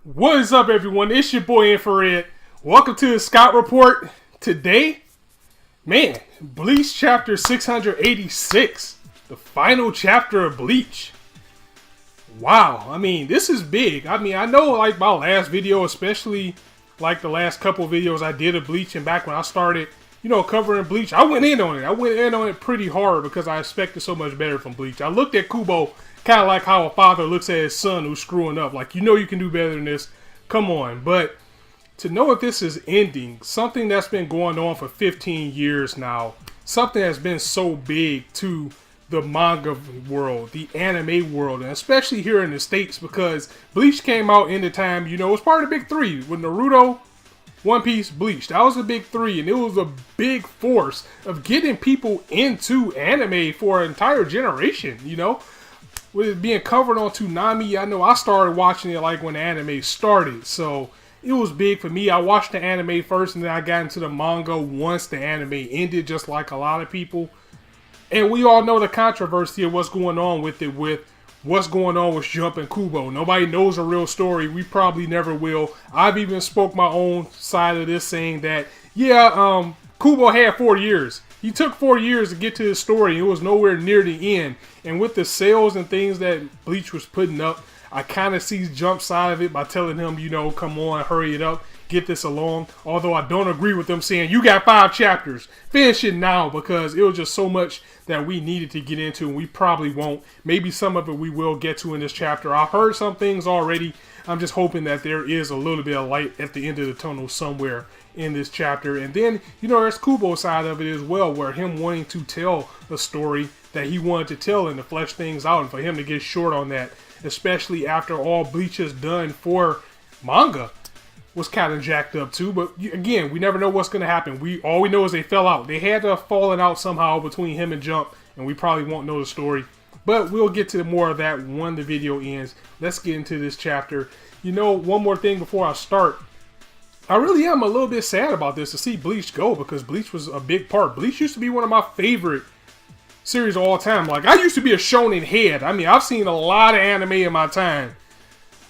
What is up, everyone? It's your boy Infrar-Ed. Welcome to the Scout Report. Today, man, Bleach Chapter 686, the final chapter of Bleach. Wow, I mean, this is big. I mean, I know like my last video, especially like the last couple of videos I did of Bleach, and back when I started, covering Bleach, I went in on it. I went in on it pretty hard because I expected so much better from Bleach. I looked at Kubo kind of like how a father looks at his son who's screwing up. Like, you can do better than this. Come on. But to know if this is ending, something that's been going on for 15 years now, something that's been so big to the manga world, the anime world, and especially here in the States, because Bleach came out in the time, it was part of the big three with Naruto, One Piece, Bleach. That was the big three, and it was a big force of getting people into anime for an entire generation, with it being covered on Toonami. I know I started watching it like when the anime started, so it was big for me. I watched the anime first, and then I got into the manga once the anime ended, just like a lot of people. And we all know the controversy of what's going on with it, with what's going on with Jump and Kubo. Nobody knows a real story. We probably never will. I've even spoke my own side of this, saying that, Kubo had 4 years. He took 4 years to get to his story. It was nowhere near the end. And with the sales and things that Bleach was putting up, I kind of see Jump's side of it by telling him, come on, hurry it up, get this along. Although I don't agree with them saying, you got 5 chapters, finish it now, because it was just so much that we needed to get into, and we probably won't. Maybe some of it we will get to in this chapter. I've heard some things already. I'm just hoping that there is a little bit of light at the end of the tunnel somewhere in this chapter. And then, there's Kubo's side of it as well, where him wanting to tell a story that he wanted to tell and to flesh things out, and for him to get short on that, especially after all Bleach has done for manga, was kind of jacked up too. But again, we never know what's going to happen. All we know is they fell out. They had to have fallen out somehow between him and Jump, and we probably won't know the story. But we'll get to more of that when the video ends. Let's get into this chapter. One more thing before I start. I really am a little bit sad about this, to see Bleach go, because Bleach was a big part. Bleach used to be one of my favorite series of all time. Like, I used to be a shonen head. I mean, I've seen a lot of anime in my time.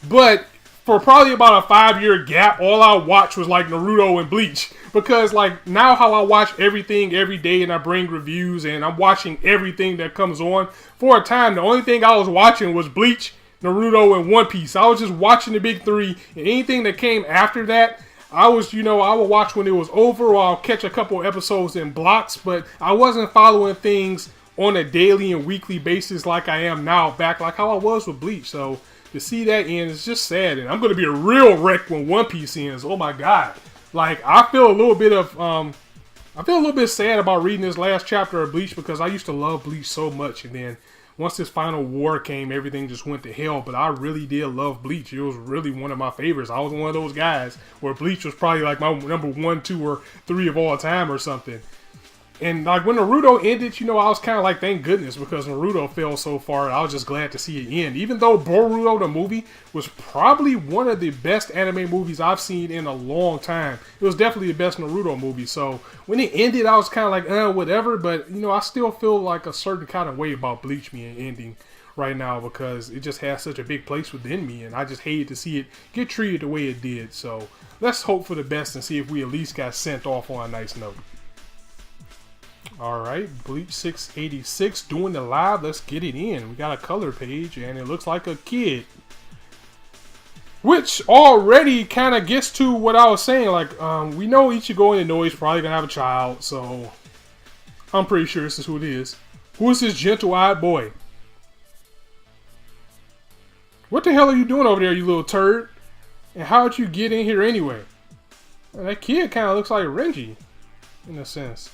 But for probably about a 5-year gap, all I watched was like Naruto and Bleach. Because like now how I watch everything every day and I bring reviews and I'm watching everything that comes on. For a time, the only thing I was watching was Bleach, Naruto, and One Piece. I was just watching the big three, and anything that came after that, I was, I would watch when it was over, or I'll catch a couple episodes in blocks, but I wasn't following things on a daily and weekly basis like I am now, back like how I was with Bleach. So to see that end is just sad, and I'm going to be a real wreck when One Piece ends. Oh my god. Like, I feel a little bit sad about reading this last chapter of Bleach, because I used to love Bleach so much, and then once this final war came, everything just went to hell. But I really did love Bleach. It was really one of my favorites. I was one of those guys where Bleach was probably like my number 1, 2, or 3 of all time or something. And like when Naruto ended, I was kind of like, thank goodness, because Naruto fell so far. I was just glad to see it end. Even though Boruto the movie was probably one of the best anime movies I've seen in a long time. It was definitely the best Naruto movie. So when it ended, I was kind of like, whatever. But, I still feel like a certain kind of way about Bleach being ending right now, because it just has such a big place within me. And I just hated to see it get treated the way it did. So let's hope for the best and see if we at least got sent off on a nice note. Alright, Bleach 686 doing the live. Let's get it in. We got a color page, and it looks like a kid. Which already kind of gets to what I was saying. Like, we know Ichigo and Inoue is probably going to have a child, so I'm pretty sure this is who it is. Who is this gentle-eyed boy? What the hell are you doing over there, you little turd? And how'd you get in here anyway? Man, that kid kind of looks like Renji, in a sense.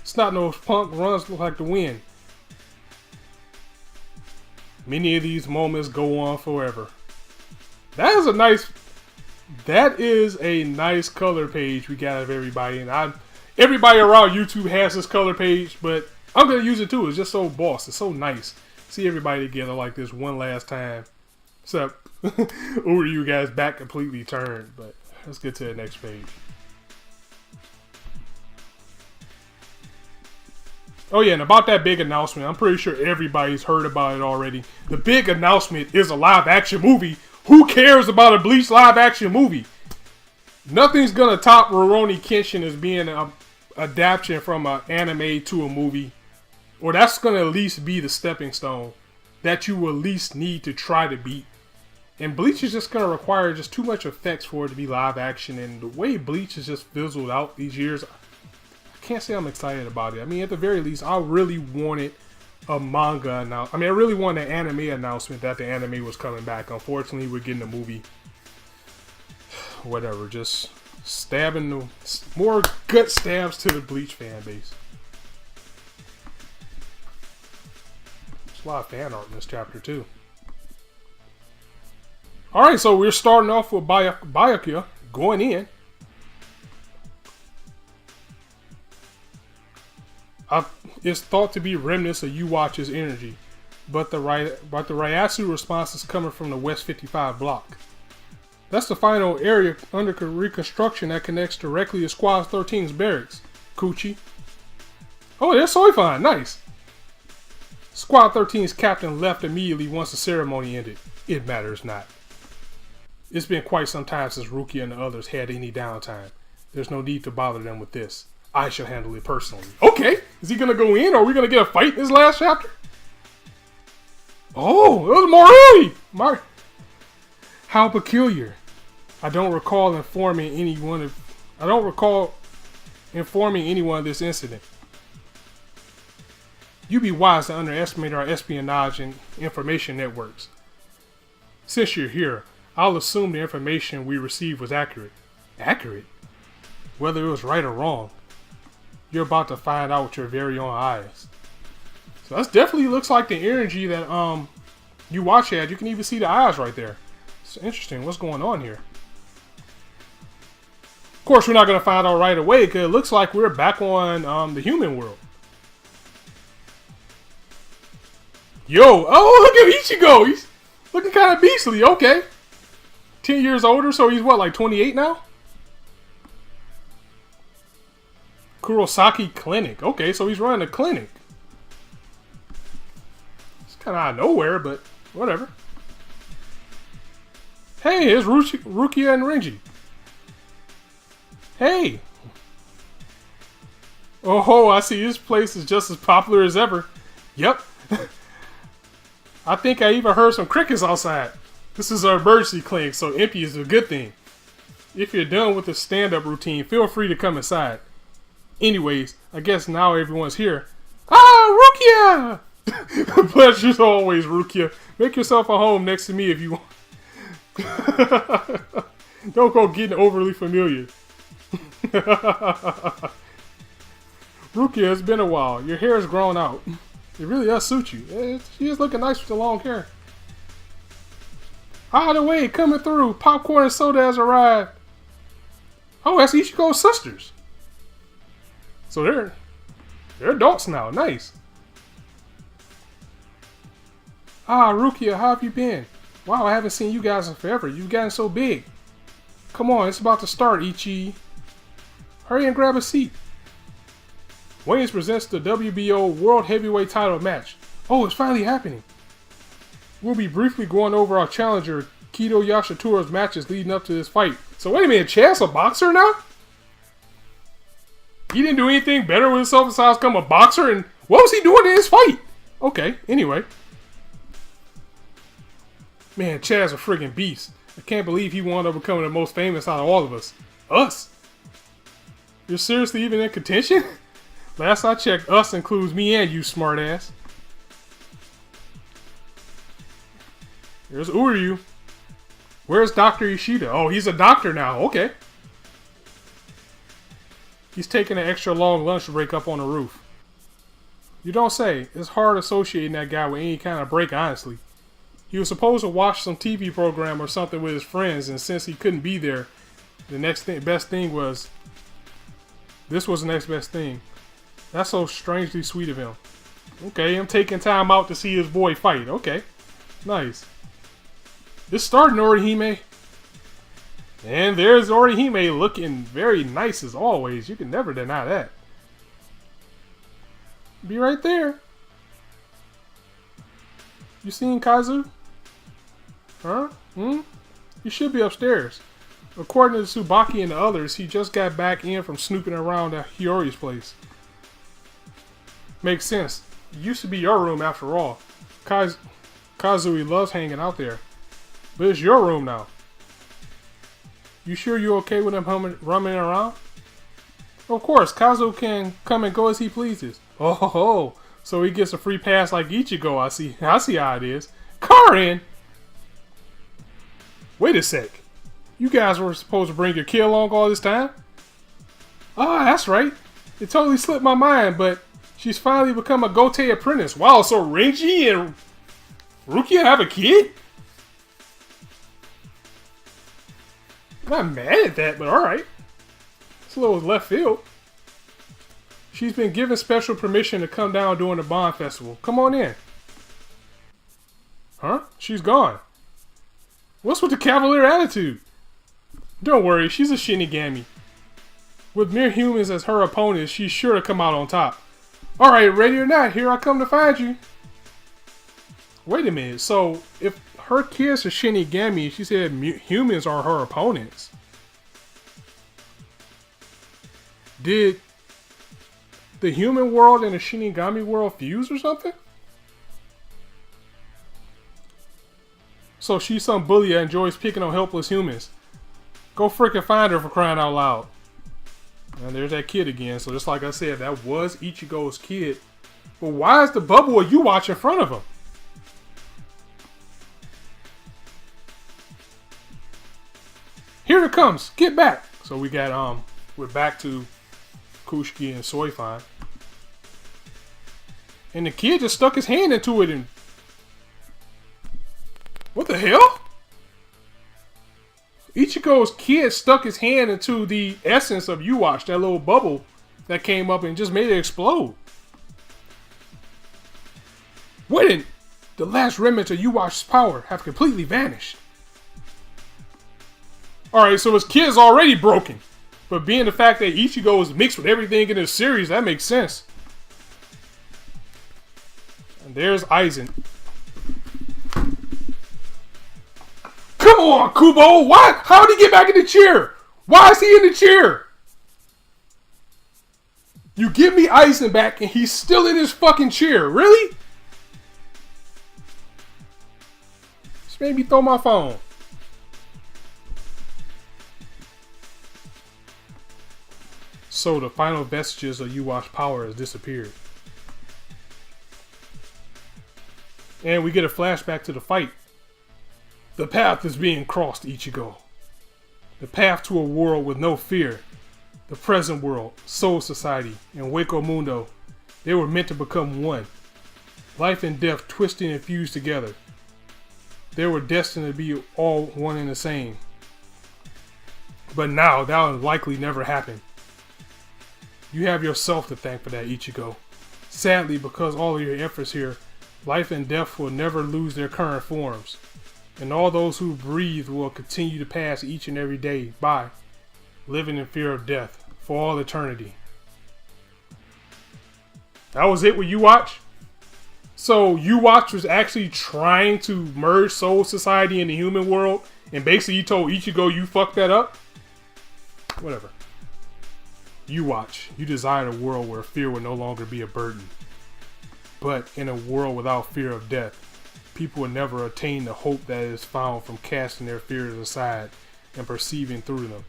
Snot-nosed punk runs like the wind. Many of these moments go on forever. That is a nice color page we got of everybody. And everybody around YouTube has this color page, but I'm going to use it too. It's just so boss. It's so nice. See everybody together like this one last time. Except, over you guys back completely turned. But let's get to the next page. Oh yeah, and about that big announcement, I'm pretty sure everybody's heard about it already. The big announcement is a live action movie. Who cares about a Bleach live action movie? Nothing's gonna top Rurouni Kenshin as being an adaptation from an anime to a movie. Or that's gonna at least be the stepping stone that you will at least need to try to beat. And Bleach is just gonna require just too much effects for it to be live action. And the way Bleach has just fizzled out these years, can't say I'm excited about it. I mean, at the very least, I really wanted a manga announcement. I mean, I really wanted an anime announcement that the anime was coming back. Unfortunately, we're getting a movie. Whatever, just stabbing the more gut stabs to the Bleach fan base. There's a lot of fan art in this chapter too. All right, so we're starting off with Byakuya going in. It's thought to be remnants of U-Watch's energy, but the Ryasu response is coming from the West 55 block. That's the final area under reconstruction that connects directly to Squad 13's barracks. Kuchi. Oh, there's Soifan. Nice. Squad 13's captain left immediately once the ceremony ended. It matters not. It's been quite some time since Rukia and the others had any downtime. There's no need to bother them with this. I shall handle it personally. Okay, is he gonna go in, or are we gonna get a fight in this last chapter? Oh, it was Morelli! How peculiar. I don't recall informing anyone of this incident. You'd be wise to underestimate our espionage and information networks. Since you're here, I'll assume the information we received was accurate. Accurate? Whether it was right or wrong, you're about to find out with your very own eyes. So that definitely looks like the energy that you watch had. You can even see the eyes right there. It's interesting. What's going on here? Of course, we're not going to find out right away because it looks like we're back on the human world. Yo, oh, look at Ichigo. He's looking kind of beastly. Okay. 10 years older, so he's what, like 28 now? Kurosaki Clinic. Okay, so he's running a clinic. It's kind of out of nowhere, but whatever. Hey, here's Rukia and Renji. Hey. Oh, I see this place is just as popular as ever. Yep. I think I even heard some crickets outside. This is our emergency clinic, so empty is a good thing. If you're done with the stand-up routine, feel free to come inside. Anyways, I guess now everyone's here. Ah, Rukia! Pleasure's always, Rukia. Make yourself a home next to me if you want. Don't go getting overly familiar. Rukia, it's been a while. Your hair has grown out. It really does suit you. She is looking nice with the long hair. Out of the way, coming through. Popcorn and soda has arrived. Oh, that's Ichigo's sisters. So they're adults now. Nice. Ah, Rukia, how have you been? Wow, I haven't seen you guys in forever. You've gotten so big. Come on, it's about to start, Ichi. Hurry and grab a seat. Wayne's presents the WBO World Heavyweight Title match. Oh, it's finally happening. We'll be briefly going over our challenger, Kido Yashitura's matches leading up to this fight. So wait a minute, Chad's a boxer now? He didn't do anything better with himself besides become a boxer, and what was he doing in his fight? Okay, anyway. Man, Chad's a friggin' beast. I can't believe he wound up becoming the most famous out of all of us. Us? You're seriously even in contention? Last I checked, us includes me and you, smartass. There's Uryu. Where's Dr. Ishida? Oh, he's a doctor now. Okay. He's taking an extra long lunch break up on the roof. You don't say. It's hard associating that guy with any kind of break, honestly. He was supposed to watch some TV program or something with his friends, and since he couldn't be there, the best thing was... This was the next best thing. That's so strangely sweet of him. Okay, I'm taking time out to see his boy fight. Okay, nice. It's starting, Orihime. And there's Orihime looking very nice as always. You can never deny that. Be right there. You seen Kazu? Huh? You should be upstairs. According to Tsubaki and the others, he just got back in from snooping around at Hiyori's place. Makes sense. It used to be your room after all. Kazui loves hanging out there. But it's your room now. You sure you're okay with him roaming around? Of course, Kazu can come and go as he pleases. Oh, so he gets a free pass like Ichigo. I see how it is. Karin! Wait a sec. You guys were supposed to bring your kid along all this time? Ah, that's right. It totally slipped my mind, but she's finally become a Gote apprentice. Wow, so Renji and Rukia have a kid? I'm not mad at that, but alright. It's a little left field. She's been given special permission to come down during the Bond Festival. Come on in. Huh? She's gone. What's with the cavalier attitude? Don't worry, she's a Shinigami. With mere humans as her opponents, she's sure to come out on top. Alright, ready or not, here I come to find you. Wait a minute, so if her kids are Shinigami, she said humans are her opponents. Did the human world and the Shinigami world fuse or something? So she's some bully that enjoys picking on helpless humans. Go freaking find her, for crying out loud. And there's that kid again. So just like I said, that was Ichigo's kid. But why is the bubble of Yuwatch in front of him? Here it comes. Get back. So we got we're back to Kushiki and Soifan. And the kid just stuck his hand into it and... What the hell? Ichigo's kid stuck his hand into the essence of Yuwatch, that little bubble that came up and just made it explode. Wouldn't the last remnants of Yuwatch's power have completely vanished? Alright, so his kid's already broken. But being the fact that Ichigo is mixed with everything in this series, that makes sense. And there's Aizen. Come on, Kubo! Why? How did he get back in the chair? Why is he in the chair? You give me Aizen back and he's still in his fucking chair. Really? Just made me throw my phone. So the final vestiges of Yuwatch power has disappeared. And we get a flashback to the fight. The path is being crossed, Ichigo. The path to a world with no fear. The present world, Soul Society, and Wako Mundo, they were meant to become one. Life and death twisted and fused together. They were destined to be all one and the same. But now, that will likely never happen. You have yourself to thank for that, Ichigo. Sadly, because all of your efforts here, life and death will never lose their current forms. And all those who breathe will continue to pass each and every day by, living in fear of death for all eternity. That was it with Yuwatch? So Yuwatch was actually trying to merge Soul Society and the human world, and basically you told Ichigo you fucked that up? Whatever. Yuwatch, you desired a world where fear would no longer be a burden. But in a world without fear of death, people will never attain the hope that is found from casting their fears aside and perceiving through them.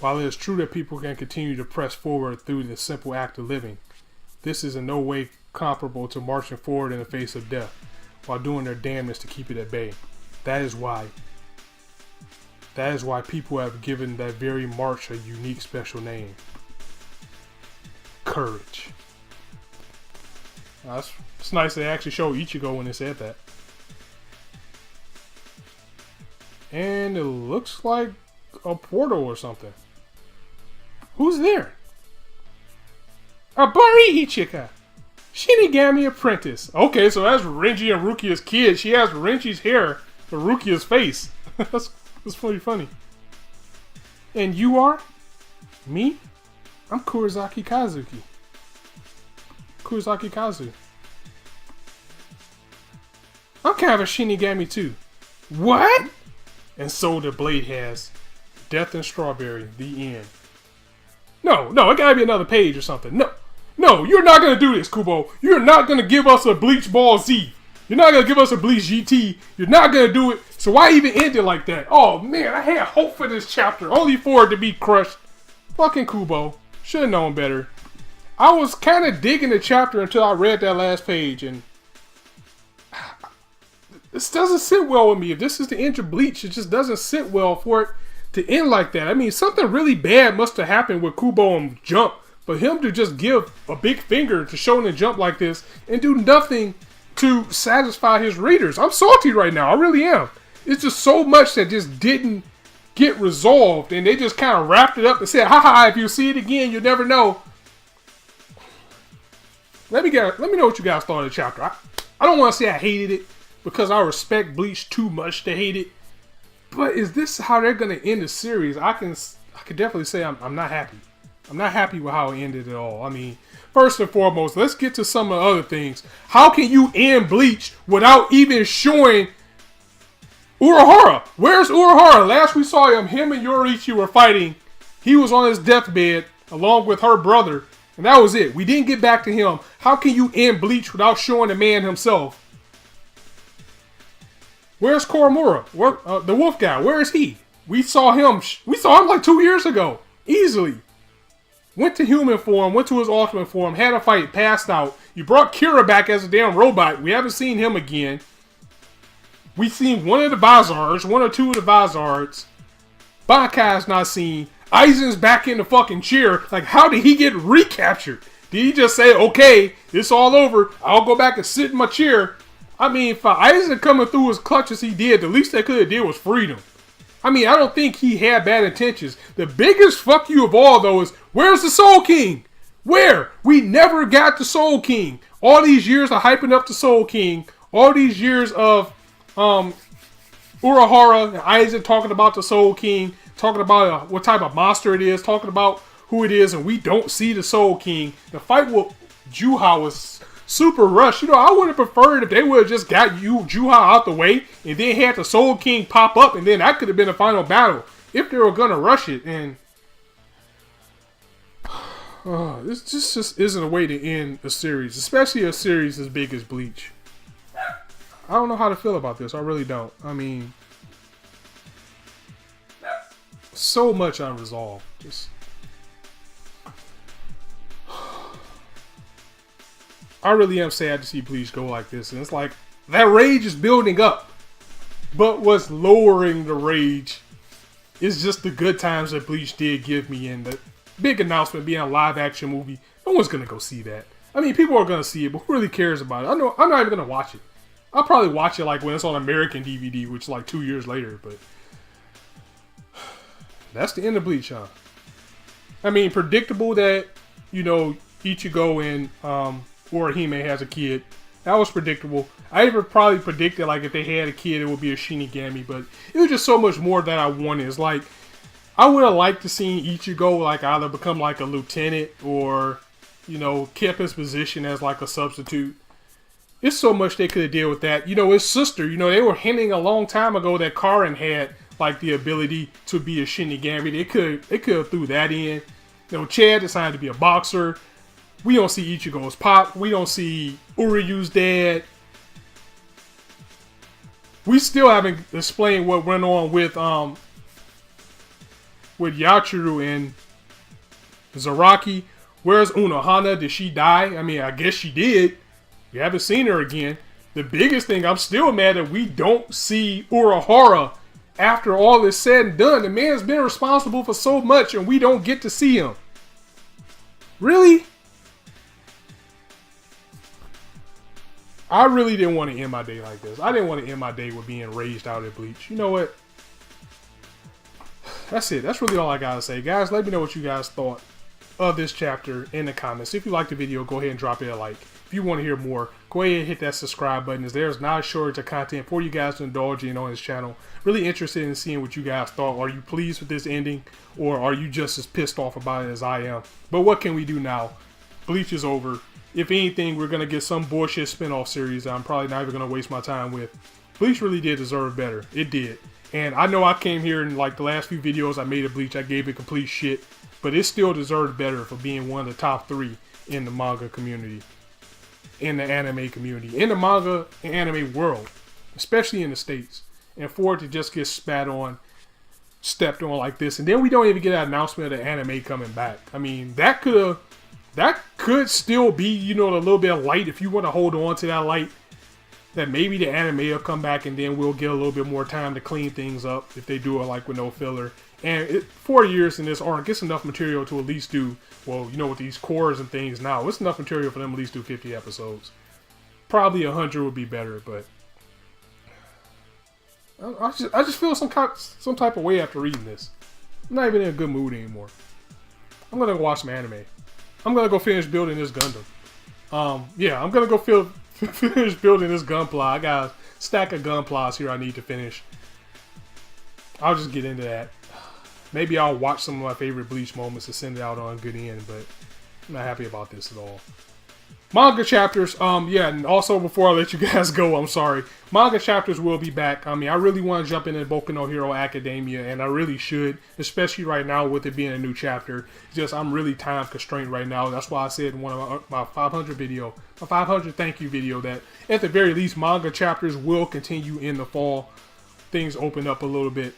While it is true that people can continue to press forward through the simple act of living, this is in no way comparable to marching forward in the face of death while doing their damnedest to keep it at bay. That is why people have given that very march a unique special name. Courage. It's nice they actually show Ichigo when they said that. And it looks like a portal or something. Who's there? Abari Ichika, Shinigami apprentice. Okay, so that's Renji and Rukia's kid. She has Renji's hair for Rukia's face. that's pretty funny. And you are? Me? I'm Kurizaki Kazuki. Kusaki Kazu. I'm kind of a Shinigami too. What? And so the blade has. Death and Strawberry. The end. No, it gotta be another page or something. No, you're not gonna do this, Kubo. You're not gonna give us a Bleach Ball Z. You're not gonna give us a Bleach GT. You're not gonna do it. So why even end it like that? Oh man, I had hope for this chapter, only for it to be crushed. Fucking Kubo. Should have known better. I was kind of digging the chapter until I read that last page, and this doesn't sit well with me. If this is the end of Bleach, it just doesn't sit well for it to end like that. I mean, something really bad must have happened with Kubo and Jump for him to just give a big finger to Shonen Jump like this and do nothing to satisfy his readers. I'm salty right now. I really am. It's just so much that just didn't get resolved, and they just kind of wrapped it up and said, haha, if you see it again, you'll never know. Let me know what you guys thought of the chapter. I don't want to say I hated it because I respect Bleach too much to hate it. But is this how they're going to end the series? I can definitely say I'm not happy. I'm not happy with how it ended at all. I mean, first and foremost, let's get to some of the other things. How can you end Bleach without even showing Urahara? Where's Urahara? Last we saw him and Yoriichi were fighting. He was on his deathbed along with her brother. And that was it. We didn't get back to him. How can you end Bleach without showing the man himself? Where's Koromura? The wolf guy. Where is he? We saw him like 2 years ago. Easily. Went to human form. Went to his ultimate form. Had a fight. Passed out. You brought Kira back as a damn robot. We haven't seen him again. We've seen one of the Vizards. One or two of the Vizards. Bankai's not seen. Aizen's back in the fucking chair. Like, how did he get recaptured? Did he just say, okay, it's all over. I'll go back and sit in my chair? I mean, for Eaze coming through as clutch as he did, the least they could have did was freedom. I mean, I don't think he had bad intentions. The biggest fuck you of all, though, is where's the Soul King? Where? We never got the Soul King. All these years of hyping up the Soul King. All these years of Urahara and Eaze talking about the Soul King. Talking about what type of monster it is. Talking about who it is. And we don't see the Soul King. The fight with Juha was super rushed. You know, I would have preferred if they would have just got Juha out the way and then had the Soul King pop up, and then that could have been the final battle if they were gonna rush it. And this just isn't a way to end a series, especially a series as big as Bleach. I don't know how to feel about this. I really don't. I mean, so much unresolved. I really am sad to see Bleach go like this. And it's like, that rage is building up. But what's lowering the rage is just the good times that Bleach did give me. And the big announcement being a live action movie. No one's going to go see that. I mean, people are going to see it, but who really cares about it? I'm not even going to watch it. I'll probably watch it like when it's on American DVD, which is like 2 years later. But that's the end of Bleach, huh? I mean, predictable that, you know, Ichigo and Orihime has a kid. That was predictable. I even probably predicted, like, if they had a kid, it would be a Shinigami, but it was just so much more that I wanted. It's like, I would have liked to see Ichigo, like, either become, like, a lieutenant or, you know, keep his position as, like, a substitute. It's so much they could have did with that. You know, his sister, you know, they were hinting a long time ago that Karin had, like, the ability to be a Shinigami. They could have threw that in. You know, Chad decided to be a boxer. We don't see Ichigo's pop. We don't see Uryu's dad. We still haven't explained what went on with Yachiru and Zaraki. Where's Unohana? Did she die? I mean, I guess she did. We haven't seen her again. The biggest thing, I'm still mad that we don't see Urahara after all is said and done. The man's been responsible for so much and we don't get to see him. Really? I really didn't want to end my day like this. I didn't want to end my day with being raged out at Bleach. You know what? That's it. That's really all I gotta say. Guys, let me know what you guys thought of this chapter in the comments. If you liked the video, go ahead and drop it a like. If you want to hear more, go ahead and hit that subscribe button, as there's not a shortage of content for you guys to indulge in on this channel. Really interested in seeing what you guys thought. Are you pleased with this ending, or are you just as pissed off about it as I am? But what can we do now? Bleach is over. If anything, we're going to get some bullshit spinoff series that I'm probably not even going to waste my time with. Bleach really did deserve better. It did. And I know I came here in like the last few videos I made of Bleach, I gave it complete shit. But it still deserved better for being one of the top 3 in the manga community. In the anime community. In the manga and anime world. Especially in the States. And for it to just get stepped on like this. And then we don't even get an announcement of the anime coming back. I mean, that could still be, you know, a little bit of light if you want to hold on to that light. That maybe the anime will come back and then we'll get a little bit more time to clean things up if they do it like with no filler. And 4 years in this arc gets enough material to at least do, well, you know, with these cores and things now, it's enough material for them to at least do 50 episodes. Probably 100 would be better, but I just feel some type of way after reading this. I'm not even in a good mood anymore. I'm gonna go watch some anime. I'm gonna go finish building this Gundam. Yeah, I'm gonna go finish building this Gunpla. I got a stack of Gunplas here I need to finish. I'll just get into that. Maybe I'll watch some of my favorite Bleach moments to send it out on a good end, but I'm not happy about this at all. Manga chapters, yeah, and also before I let you guys go, I'm sorry. Manga chapters will be back. I mean, I really want to jump into Boku no Hero Academia, and I really should, especially right now with it being a new chapter. Just, I'm really time constrained right now. That's why I said in one of my 500 video, my 500 thank you video, that at the very least, manga chapters will continue in the fall. Things open up a little bit.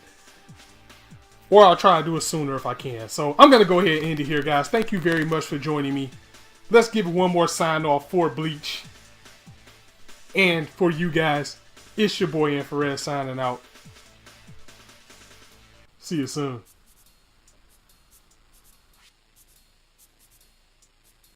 Or I'll try to do it sooner if I can. So, I'm going to go ahead and end it here, guys. Thank you very much for joining me. Let's give it one more sign off for Bleach. And for you guys, it's your boy Infrar-Ed signing out. See you soon.